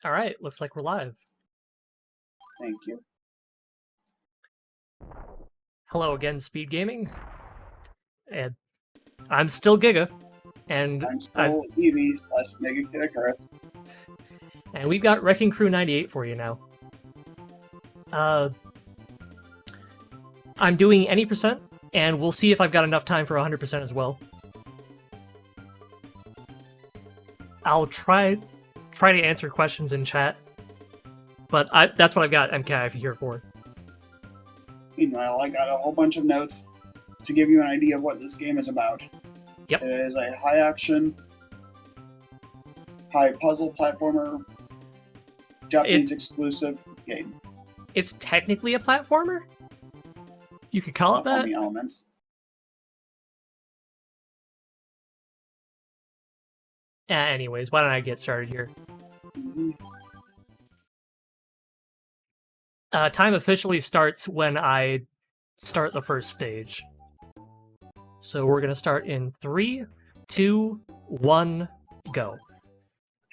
All right, looks like we're live. Thank you. Hello again, SpeedGaming. And I'm still Giga, and I'm still EV/MegaKidIcarus. And we've got Wrecking Crew 98 for you now. I'm doing any percent, and we'll see if I've got enough time for 100% as well. I'll try to answer questions in chat, but that's what I've got MKIF here for. Meanwhile, I got a whole bunch of notes to give you an idea of what this game is about. Yep. It is a high-action, high-puzzle platformer, Japanese-exclusive game. It's technically a platformer? You could call it that? Elements. Anyways, why don't I get started here? Mm-hmm. Time officially starts when I start the first stage. So we're going to start in 3, 2, 1, go.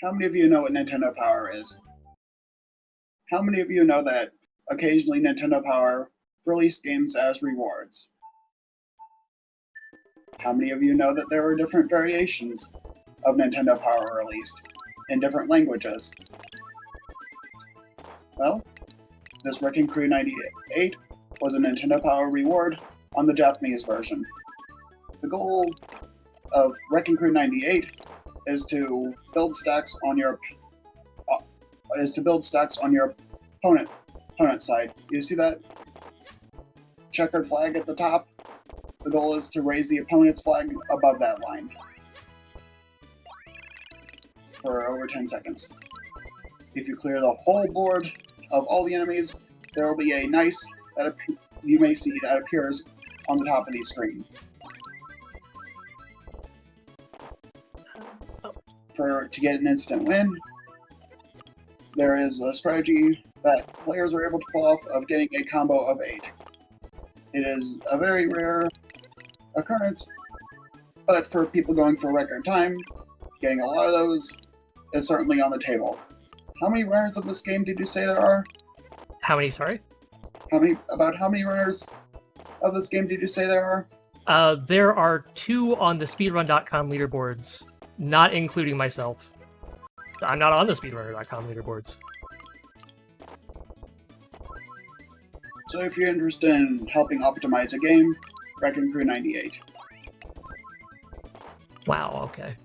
How many of you know what Nintendo Power is? How many of you know that occasionally Nintendo Power released games as rewards? How many of you know that there were different variations of Nintendo Power released in different languages? Well, this Wrecking Crew 98 was a Nintendo Power reward on the Japanese version. The goal of Wrecking Crew 98 is to build stacks on your opponent's side. You see that checkered flag at the top? The goal is to raise the opponent's flag above that line for over 10 seconds. If you clear the whole board of all the enemies, there will be a nice that you may see that appears on the top of the screen. To get an instant win, there is a strategy that players are able to pull off of getting a combo of 8. It is a very rare occurrence, but for people going for record time, getting a lot of those is certainly on the table. How many runners of this game did you say there are? How many, sorry? How many runners of this game did you say there are? There are 2 on the speedrun.com leaderboards, not including myself. I'm not on the speedrunner.com leaderboards. So if you're interested in helping optimize a game, Wrecking Crew 98. Wow, okay.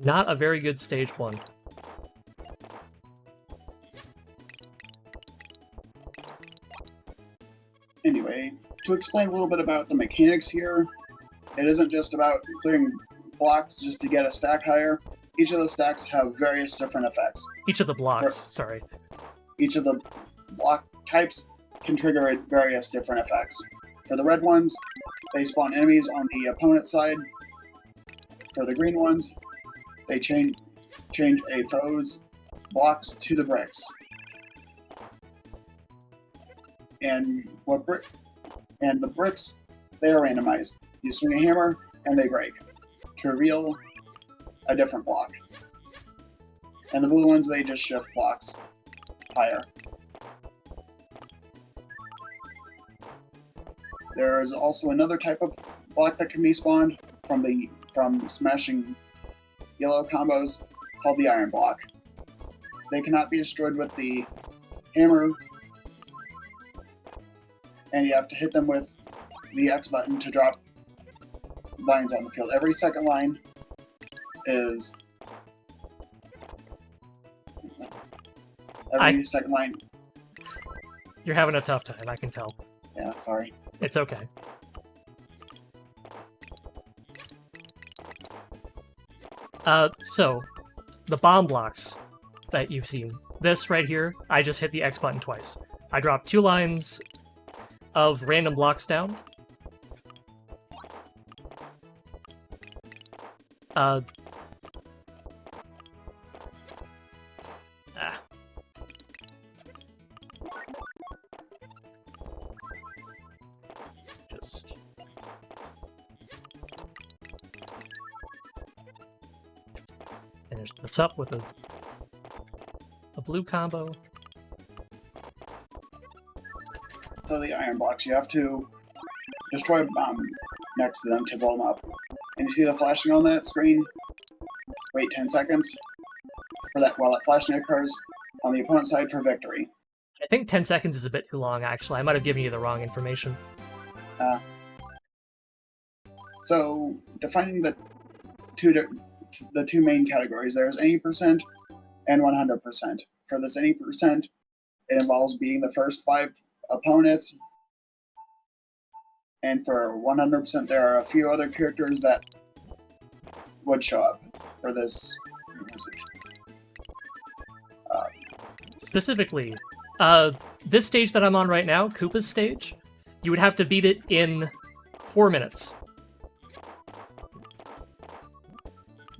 Not a very good stage 1. Anyway, to explain a little bit about the mechanics here, it isn't just about clearing blocks just to get a stack higher. Each of the stacks have various different effects. Each of the blocks, sorry. Each of the block types can trigger various different effects. For the red ones, they spawn enemies on the opponent's side. For the green ones, they change a foe's blocks to the bricks. And the bricks, they are randomized. You swing a hammer, and they break to reveal a different block. And the blue ones, they just shift blocks higher. There is also another type of block that can be spawned from smashing yellow combos called the iron block. They cannot be destroyed with the hammer, and you have to hit them with the X button to drop lines on the field. Every second line is... second line... You're having a tough time, I can tell. Yeah, sorry. It's okay. So, the bomb blocks that you've seen. This right here, I just hit the X button twice. I dropped 2 lines of random blocks down. And finish this up with a blue combo. So the iron blocks, you have to destroy a bomb next to them to blow them up. And you see the flashing on that screen? Wait 10 seconds for that while that flashing occurs on the opponent's side for victory. I think 10 seconds is a bit too long, actually. I might have given you the wrong information. So, defining the two main categories, there's any percent and 100%. For this any percent, it involves beating the first 5 opponents, and for 100%, there are a few other characters that would show up for this. Specifically, this stage that I'm on right now, KOOPA's stage, you would have to beat it in 4 minutes.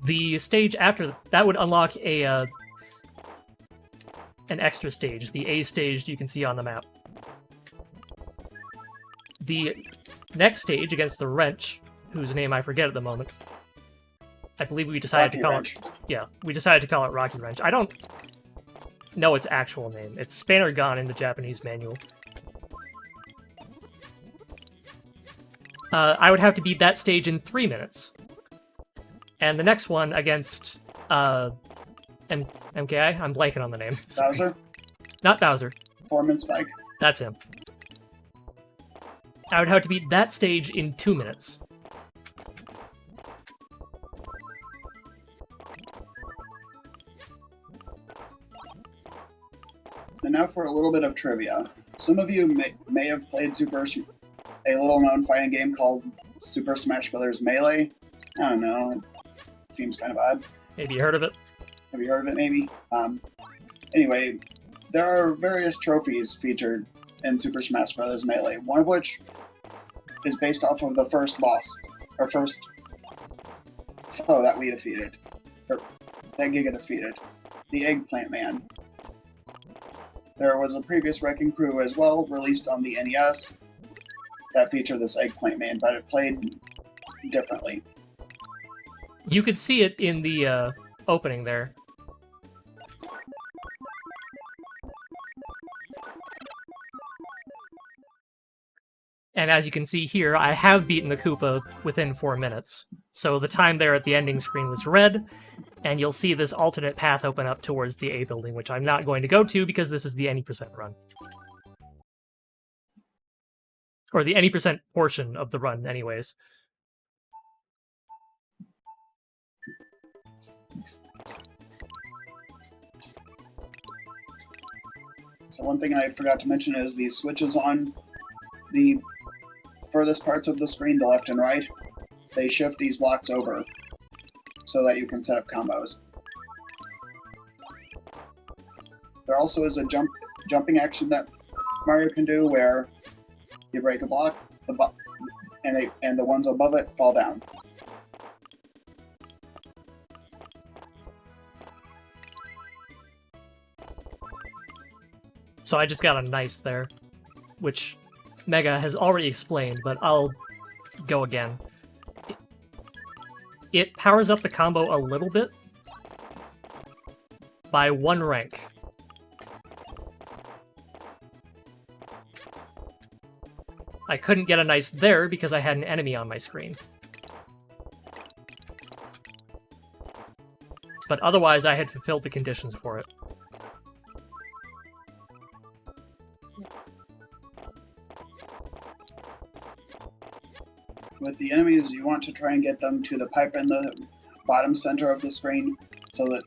The stage after that would unlock an extra stage, the A stage you can see on the map. The next stage against the Wrench, whose name I forget at the moment. I believe we decided to call it... Yeah, we decided to call it Rocky Wrench. I don't know its actual name. It's Spanner Gun in the Japanese manual. I would have to beat that stage in 3 minutes. And the next one against MKI, I'm blanking on the name. Bowser? Not Bowser. Foreman Spike? That's him. I would have to beat that stage in 2 minutes. And now for a little bit of trivia. Some of you may have played a little-known fighting game called Super Smash Bros. Melee. I don't know. It seems kind of odd. Maybe you heard of it? Have you heard of it, maybe? Anyway, there are various trophies featured in Super Smash Bros. Melee, one of which is based off of the first boss, or first foe that we defeated, or that Giga defeated, the Eggplant Man. There was a previous Wrecking Crew as well, released on the NES, that featured this Eggplant Man, but it played differently. You could see it in the opening there. And as you can see here, I have beaten the Koopa within 4 minutes. So the time there at the ending screen was red, and you'll see this alternate path open up towards the A building, which I'm not going to go to because this is the any percent run. Or the any percent portion of the run, anyways. So one thing I forgot to mention is the switches on the furthest parts of the screen, the left and right, they shift these blocks over so that you can set up combos. There also is a jumping action that Mario can do where you break a block, and the ones above it fall down. So I just got a nice there, which Mega has already explained, but I'll go again. It powers up the combo a little bit by 1 rank. I couldn't get a nice there because I had an enemy on my screen. But otherwise I had fulfilled the conditions for it. With the enemies, you want to try and get them to the pipe in the bottom center of the screen so that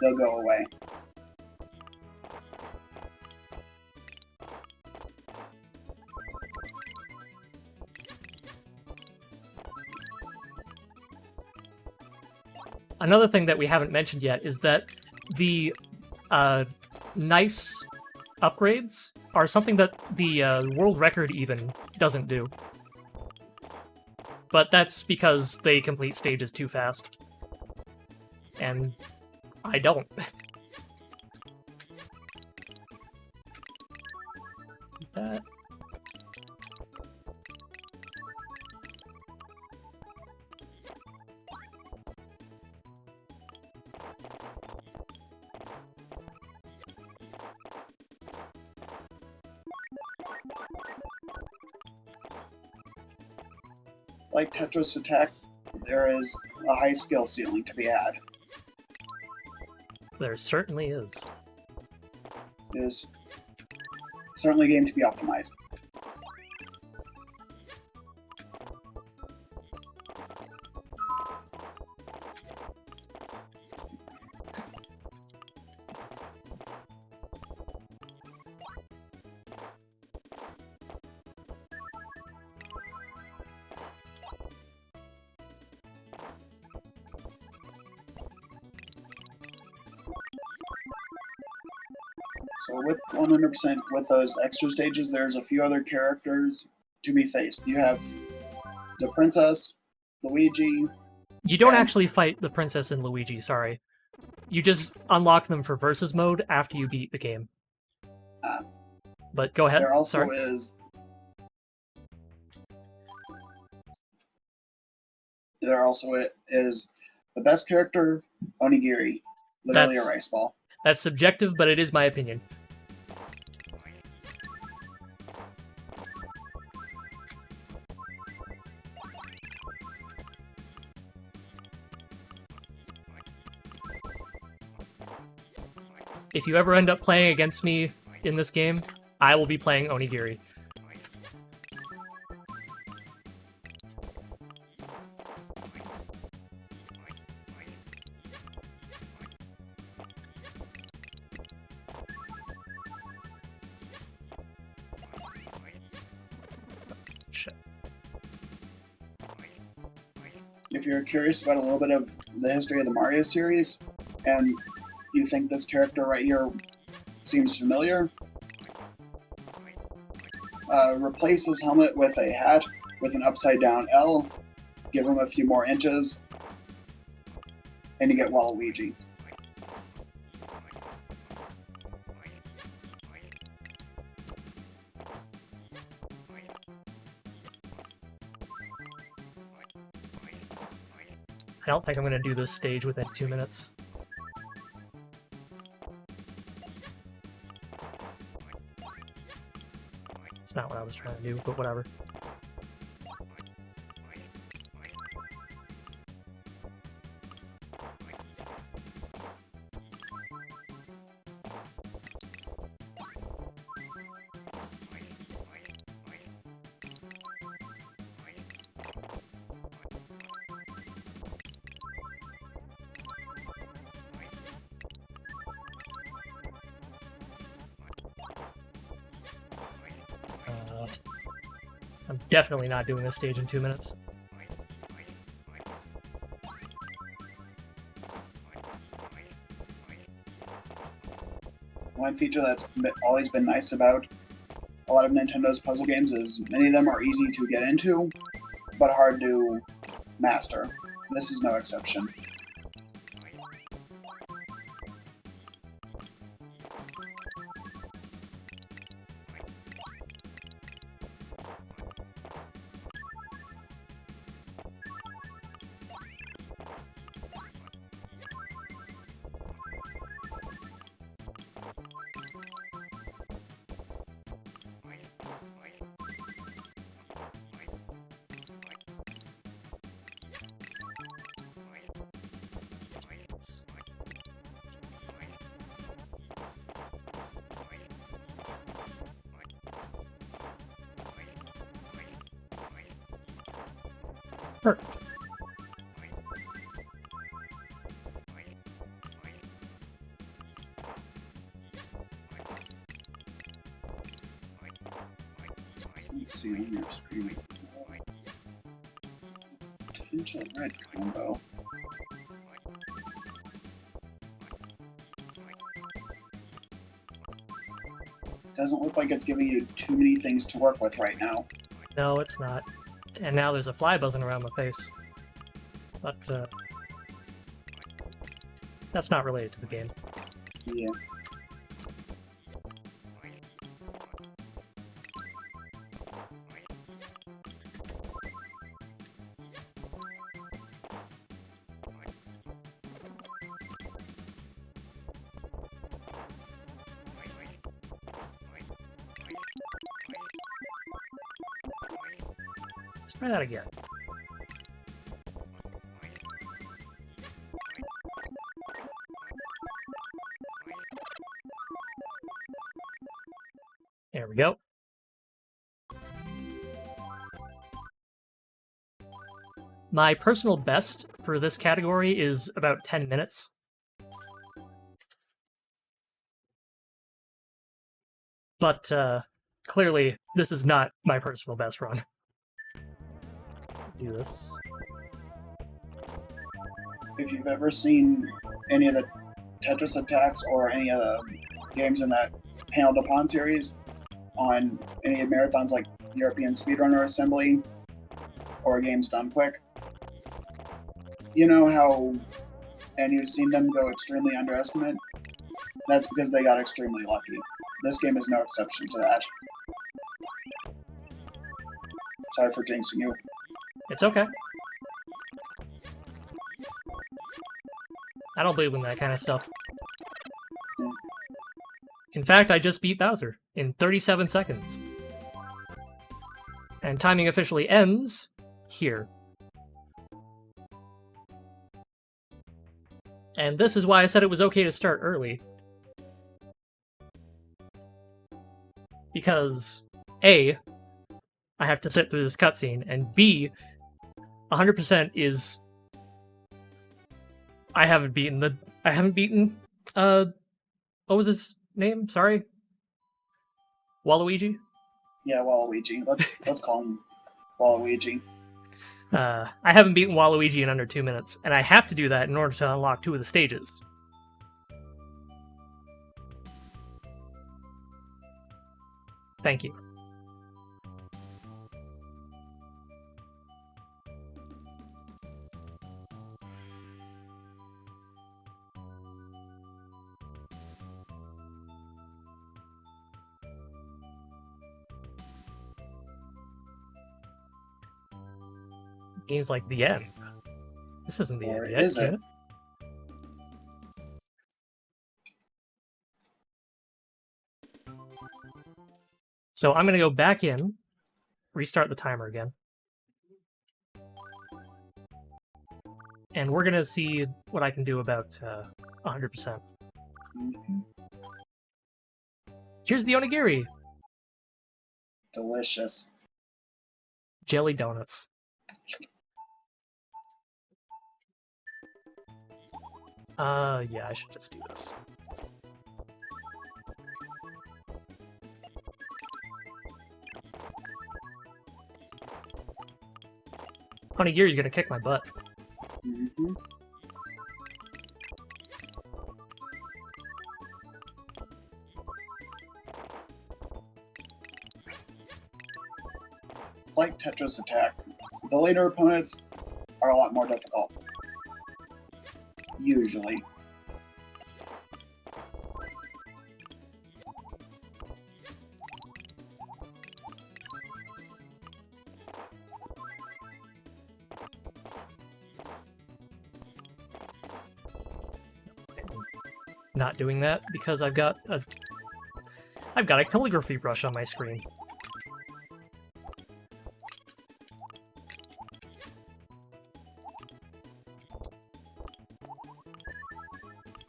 they'll go away. Another thing that we haven't mentioned yet is that the nice upgrades are something that the world record even doesn't do. But that's because they complete stages too fast. And I don't. That. like Tetris Attack, there is a high skill ceiling to be had. There certainly is. It is certainly a game to be optimized. So with 100% with those extra stages, there's a few other characters to be faced. You have the princess, Luigi. You don't and- actually fight the princess and Luigi, sorry. You just unlock them for versus mode after you beat the game. But go ahead. There also sorry. is the best character, Onigiri, literally a rice ball. That's subjective, but it is my opinion. If you ever end up playing against me in this game, I will be playing Onigiri. Shit. If you're curious about a little bit of the history of the Mario series, and you think this character right here seems familiar, replace his helmet with a hat with an upside-down L, give him a few more inches, and you get Waluigi. I don't think I'm going to do this stage within 2 minutes. It's not what I was trying to do, but whatever. I'm definitely not doing this stage in 2 minutes. One feature that's always been nice about a lot of Nintendo's puzzle games is many of them are easy to get into, but hard to master. This is no exception. Perfect. Let's see on your screen. Potential red combo. Doesn't look like it's giving you too many things to work with right now. No, it's not. And now there's a fly buzzing around my face. But, that's not related to the game. Yeah. Let's try that again. My personal best for this category is about 10 minutes. But clearly, this is not my personal best run. Do this. If you've ever seen any of the Tetris attacks or any of the games in that Panel Upon series on any of the marathons like European Speedrunner Assembly or Games Done Quick, you know how, and you've seen them go extremely underestimate? That's because they got extremely lucky. This game is no exception to that. Sorry for jinxing you. It's okay. I don't believe in that kind of stuff. In fact, I just beat Bowser in 37 seconds. And timing officially ends here. And this is why I said it was okay to start early. Because A, I have to sit through this cutscene, and B, 100% is I haven't beaten what was his name? Sorry? Waluigi? Yeah, Waluigi. Let's call him Waluigi. I haven't beaten Waluigi in under 2 minutes, and I have to do that in order to unlock 2 of the stages. Thank you. Game's like the end. This isn't the Or end yet, is it? kid. So I'm gonna go back in, restart the timer again. And we're gonna see what I can do about 100%. Here's the onigiri! Delicious. Jelly donuts. Yeah, I should just do this. Onigiri's gonna kick my butt. Mm-hmm. Like Tetris Attack, the later opponents are a lot more difficult. Usually. Not doing that because I've got a calligraphy brush on my screen.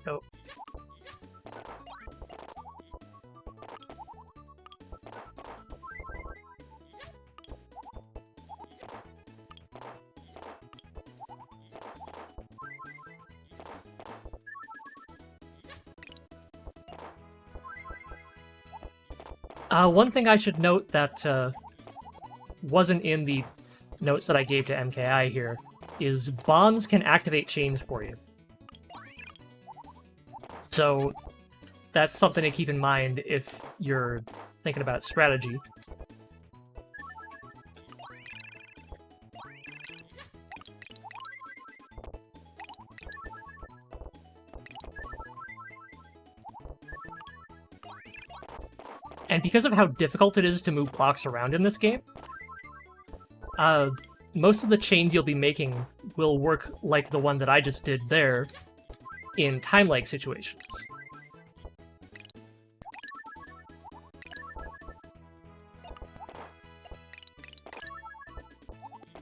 Oh. One thing I should note that wasn't in the notes that I gave to MKI here is bombs can activate chains for you. So that's something to keep in mind if you're thinking about strategy. And because of how difficult it is to move blocks around in this game, most of the chains you'll be making will work like the one that I just did there in time-like situations.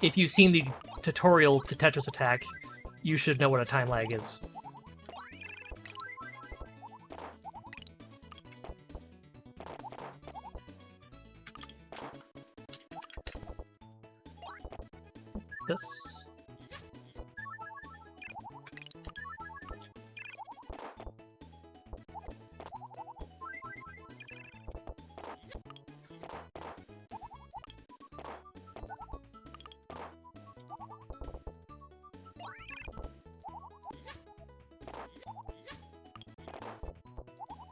If you've seen the tutorial to Tetris Attack, you should know what a time lag is. This.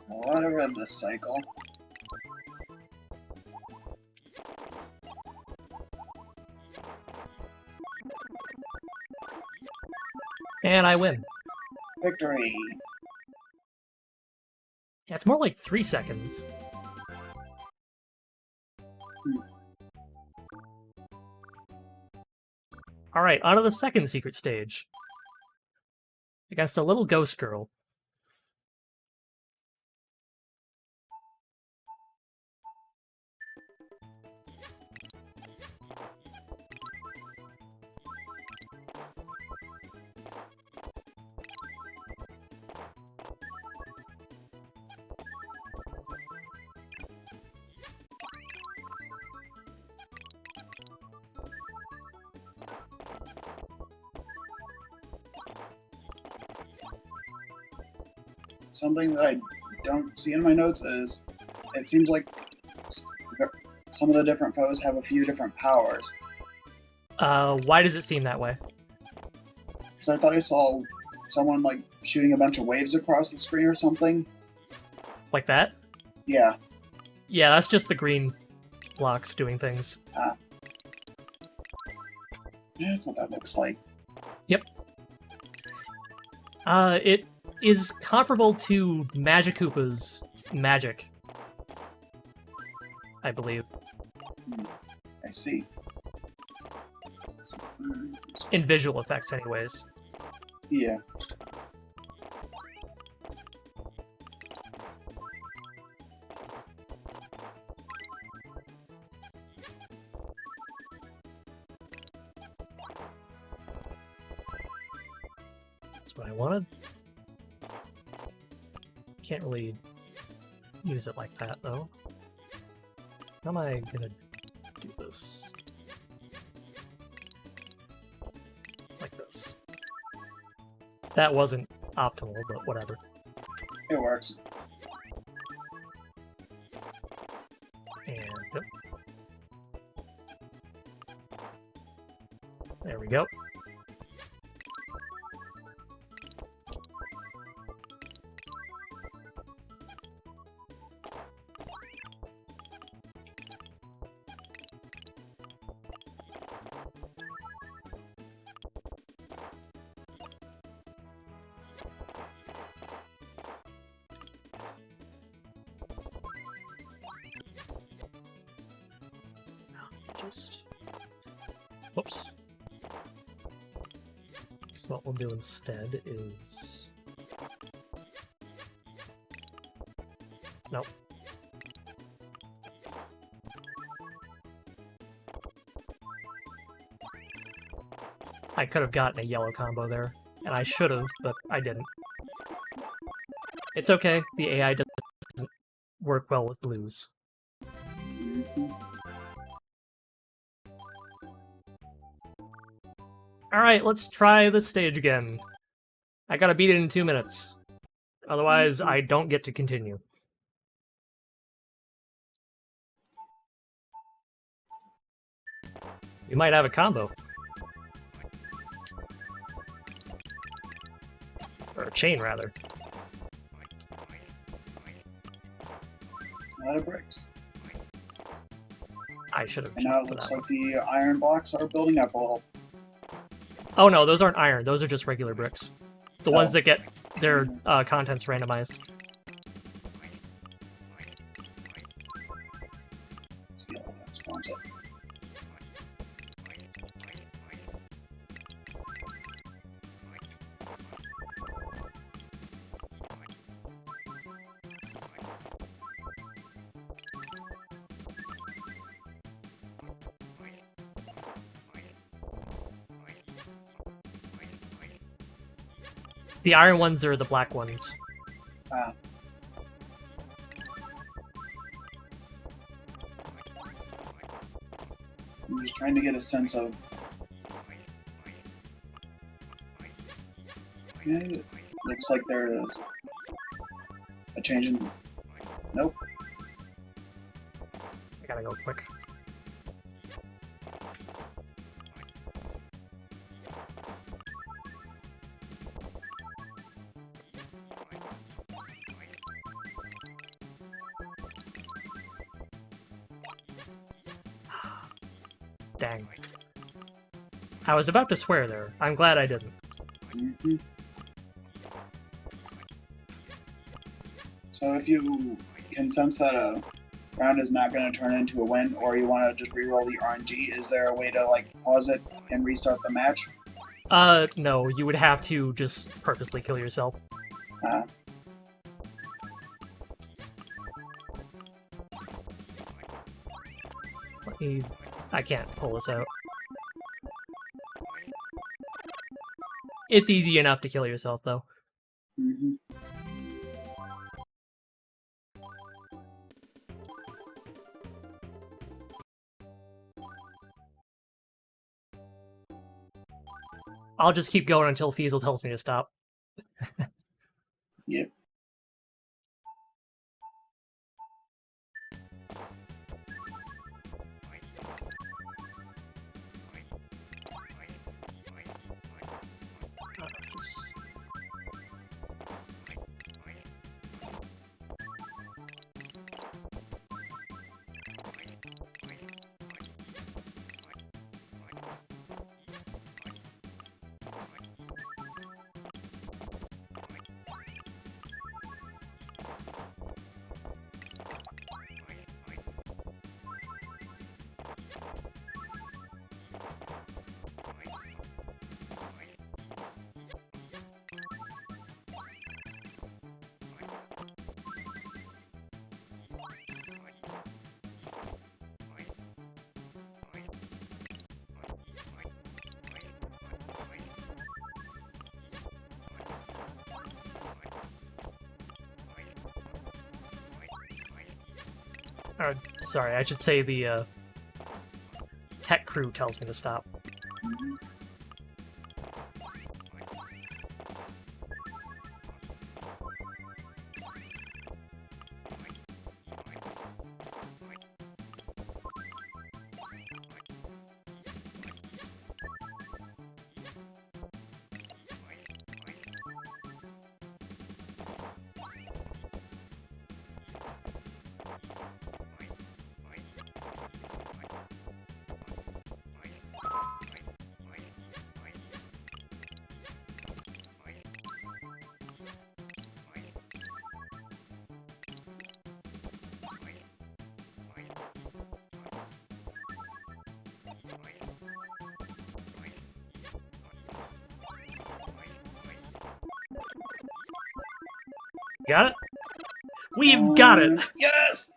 A lot of red this cycle. And I win. Victory! Yeah, it's more like 3 seconds. Alright, on to the second secret stage. Against a little ghost girl. Something that I don't see in my notes is it seems like some of the different foes have a few different powers. Why does it seem that way? Because I thought I saw someone like shooting a bunch of waves across the screen or something. Like that? Yeah. Yeah, that's just the green blocks doing things. Yeah, that's what that looks like. Yep. It is comparable to Magic Koopa's magic, I believe. I see. In visual effects, anyways. Yeah. That's what I wanted. Can't really use it like that, though. How am I gonna do this? Like this. That wasn't optimal, but whatever. It works. And yep. There we go. Just... Whoops. So what we'll do instead is... Nope. I could have gotten a yellow combo there, and I should have, but I didn't. It's okay, the AI doesn't work well with blues. Alright, let's try this stage again. I gotta beat it in 2 minutes. Otherwise, I don't get to continue. You might have a combo. Or a chain, rather. A lot of bricks. I should have And now it checked for looks that like the iron blocks are building up a little. Oh no, those aren't iron. Those are just regular bricks. The ones Oh. that get their contents randomized. Yeah, that spawns it. The iron ones are the black ones. Ah. I'm just trying to get a sense of... Yeah, it looks like there is a change in... Nope. I gotta go quick. Dang. I was about to swear there. I'm glad I didn't. Mm-hmm. So if you can sense that a round is not going to turn into a win, or you want to just reroll the RNG, is there a way to like pause it and restart the match? No, you would have to just purposely kill yourself. I can't pull this out. It's easy enough to kill yourself, though. Mm-hmm. I'll just keep going until Fiesel tells me to stop. Yep. Sorry, I should say the tech crew tells me to stop. Mm-hmm. Got it? We've got it! Yes!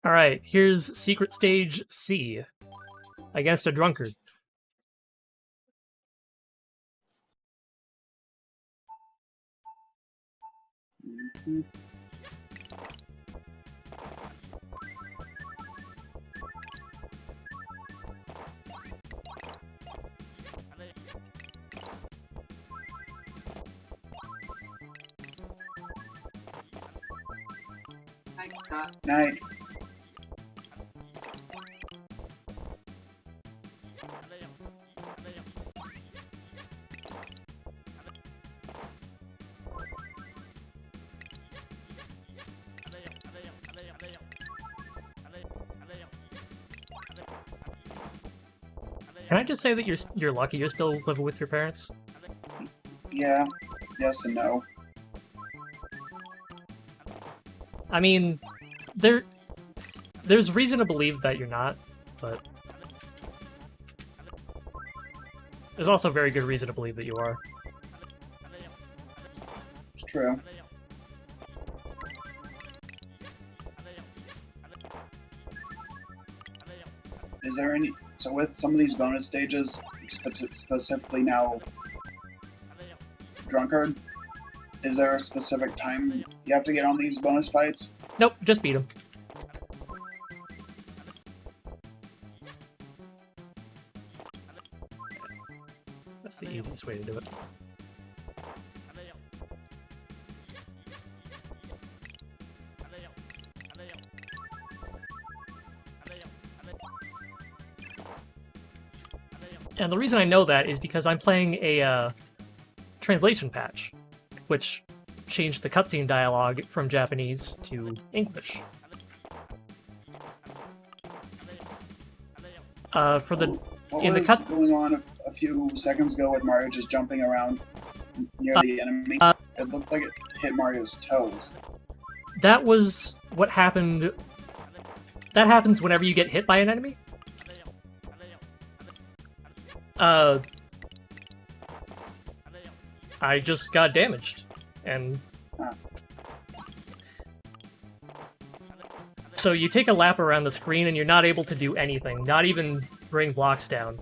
Alright, here's Secret Stage C. Against a drunkard. Mm-hmm. Night, Scott. Night. Can I just say that you're lucky you're still living with your parents? Yeah. Yes and no. I mean, there's reason to believe that you're not, but there's also very good reason to believe that you are. It's true. Is there any... So with some of these bonus stages, specifically now Drunkard, is there a specific time you have to get on these bonus fights? Nope, just beat him. That's the easiest way to do it. And the reason I know that is because I'm playing a translation patch, which change the cutscene dialogue from Japanese to English. For the What in the was cut going on a few seconds ago with Mario just jumping around near the enemy? It looked like it hit Mario's toes. that was what happened. That happens whenever you get hit by an enemy. I just got damaged, and so you take a lap around the screen and you're not able to do anything, not even bring blocks down.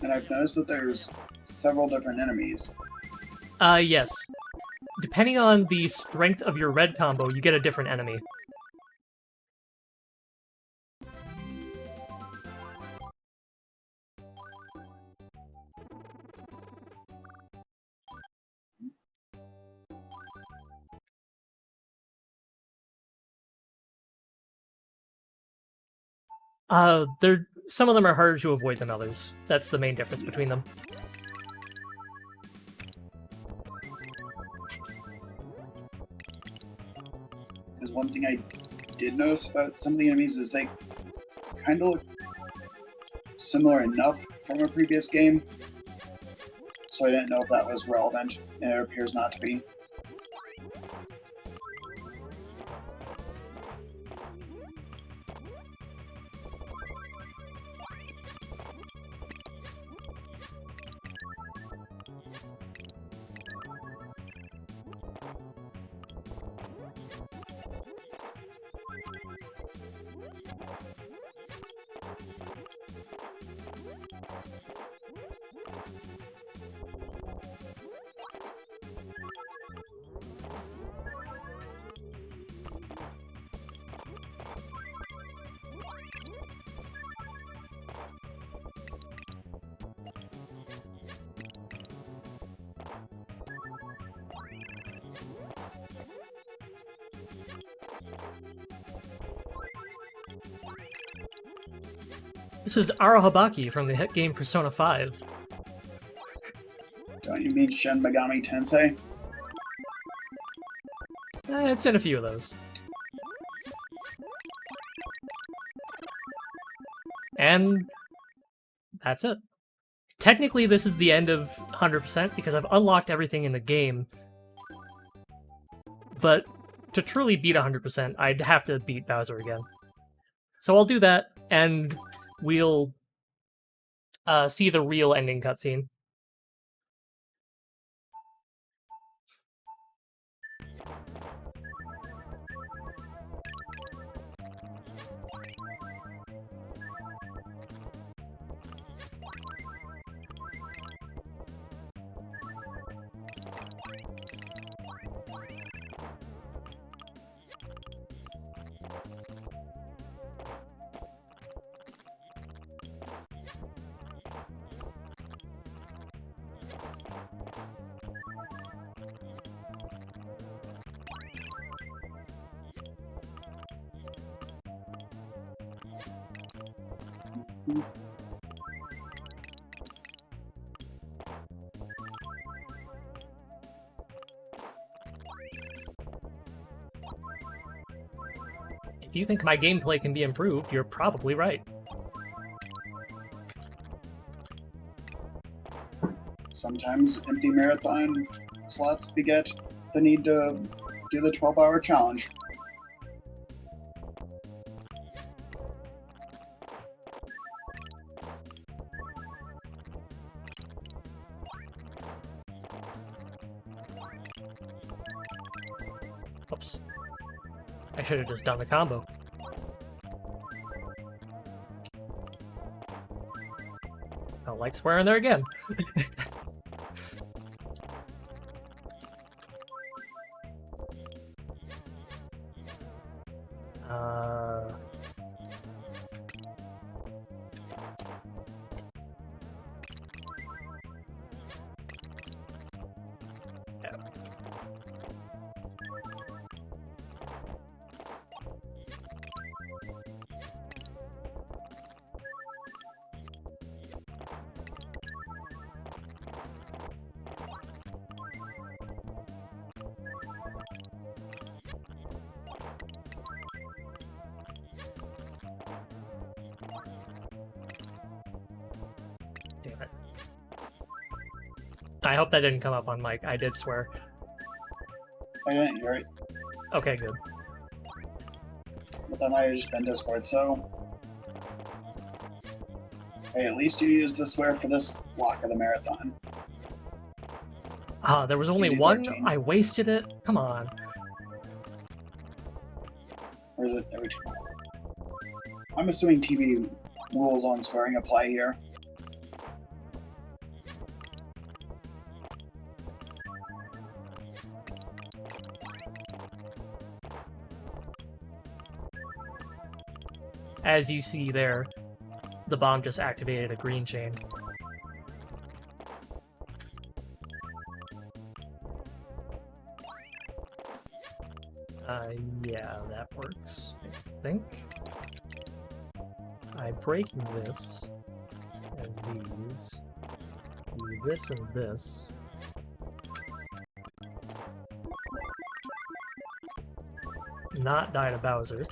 And I've noticed that there's several different enemies. Yes. Depending on the strength of your red combo, you get a different enemy. Some of them are harder to avoid than others. That's the main difference between them. Because one thing I did notice about some of the enemies is they kind of look similar enough from a previous game, so I didn't know if that was relevant, and it appears not to be. This is Arahabaki from the hit game Persona 5. Don't you mean Shin Megami Tensei? It's in a few of those. And that's it. Technically, this is the end of 100% because I've unlocked everything in the game. But to truly beat 100%, I'd have to beat Bowser again. So I'll do that, and we'll see the real ending cutscene. If you think my gameplay can be improved, you're probably right. Sometimes empty marathon slots beget the need to do the 12-hour challenge. Oops. I should have just done the combo. I don't like swearing there again. I hope that didn't come up on mic. I did swear. I didn't hear it, Okay, good. but that might have just been Discord, so... Hey, at least you used the swear for this block of the marathon. Ah, there was only one? I wasted it? Come on. Or is it every 2? I'm assuming TV rules on swearing apply here. As you see there, the bomb just activated a green chain. Yeah, that works, I think. I break this, and these, do this and this. Not die to Bowser.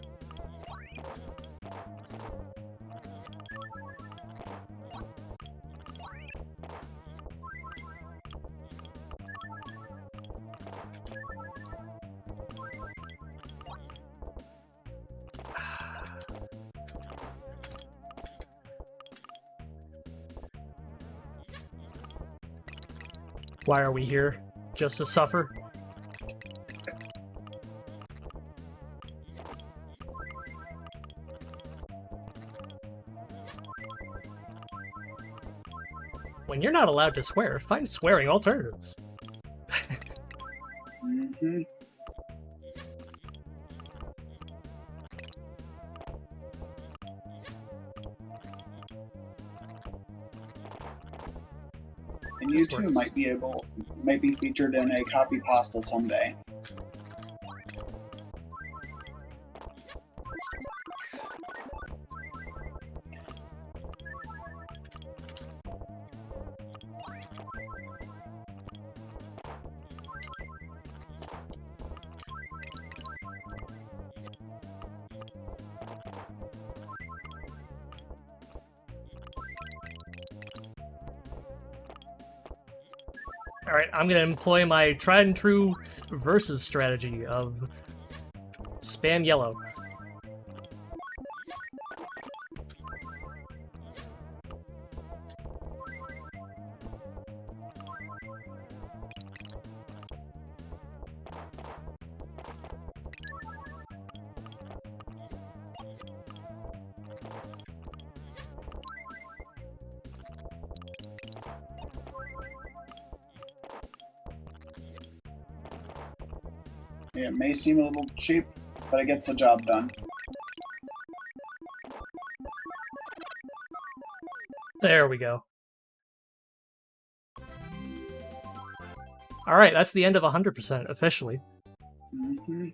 Why are we here? Just to suffer? When you're not allowed to swear, find swearing alternatives. Mm-hmm. And you too might be featured in a copy pasta someday. Alright, I'm gonna employ my tried and true versus strategy of spam yellow. It may seem a little cheap, but it gets the job done. There we go. Alright, that's the end of 100% officially. Mm-hmm.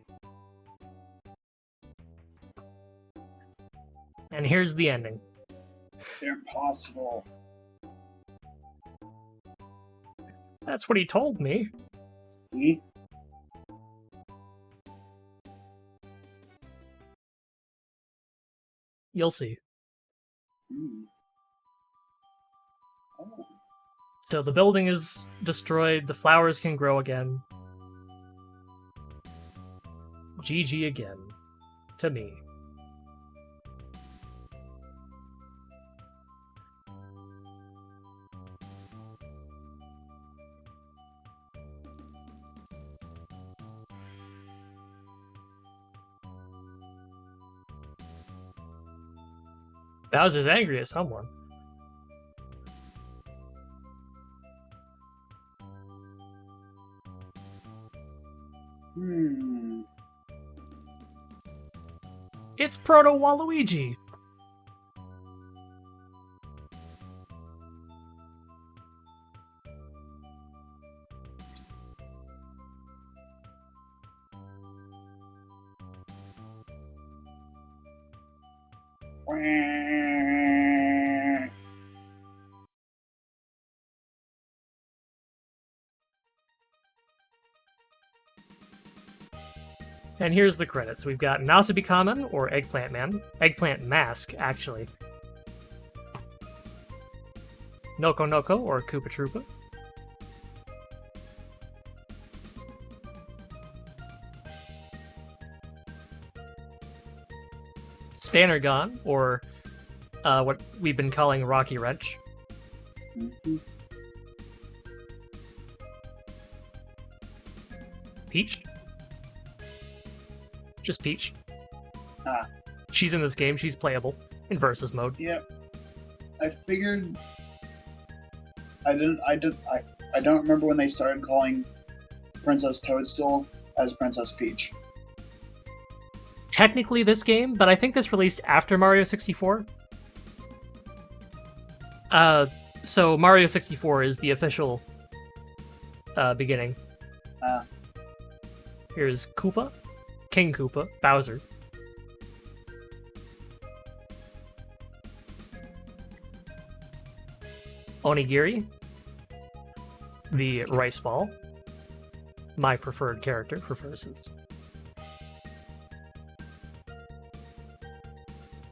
And here's the ending. Impossible. That's what he told me. E? You'll see. Oh. So the building is destroyed, the flowers can grow again. GG again. To me. Bowser's angry at someone. It's Proto Waluigi. And here's the credits. We've got Nasabi Kamen, or Eggplant Man. Eggplant Mask, actually. Noko Noko, or Koopa Troopa. Spannergon, or what we've been calling Rocky Wrench. Mhm. Peach? Just Peach. Ah. She's in this game, she's playable in versus mode. Yeah. I figured. I don't remember when they started calling Princess Toadstool as Princess Peach. Technically this game, but I think this released after Mario 64. So Mario 64 is the official beginning. Here's KOOPA, King KOOPA, Bowser. Onigiri, the rice ball, my preferred character for versus.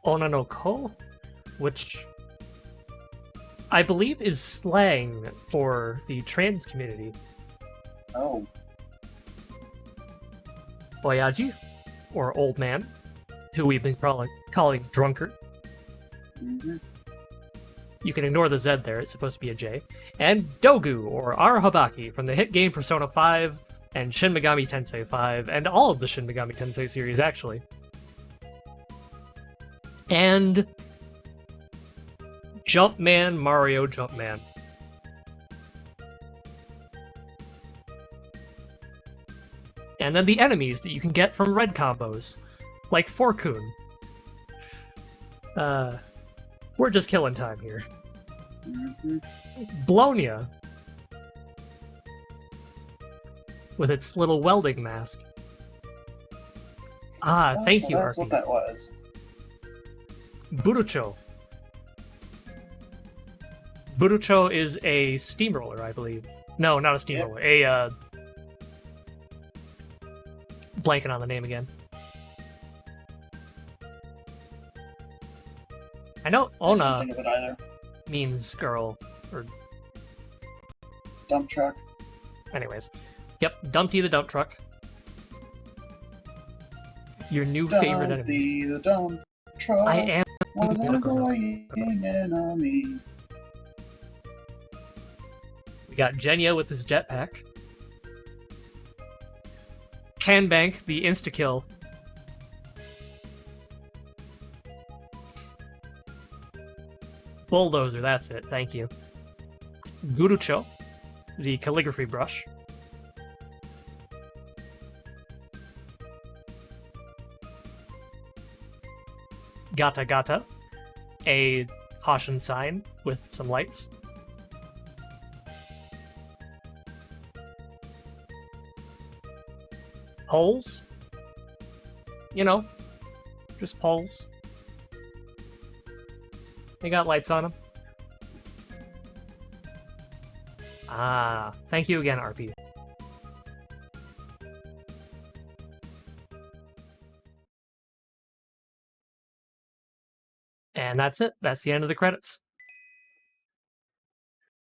Onanoko, which I believe is slang for the trans community. Oh. Oyaji, or old man, who we've been calling drunkard. Mm-hmm. You can ignore the Z there, it's supposed to be a J. And Dogu, or Arahabaki, from the hit game Persona 5 and Shin Megami Tensei 5, and all of the Shin Megami Tensei series, actually. And Jumpman, Mario Jumpman. And then the enemies that you can get from red combos, like Forkun. We're just killing time here. Mm-hmm. Blonia, with its little welding mask. Ah, Oh, thank so you, that's RP. what that was. Burucho. Burucho is a steamroller, I believe. No, not a steamroller. A, blanking on the name again. I know I can't Ona think of it either. means girl, or Dump truck. anyways. Yep, Dumpty the dump truck. Your new favorite enemy. The dump truck. I am was an annoying enemy. We got Genya with his jetpack. Kanbank, the insta-kill. Bulldozer, that's it, thank you. Gurucho, the calligraphy brush. Gata Gata, a caution sign with some lights. Poles? You know, just poles. They got lights on them. Ah, thank you again, RP. And that's it. That's the end of the credits.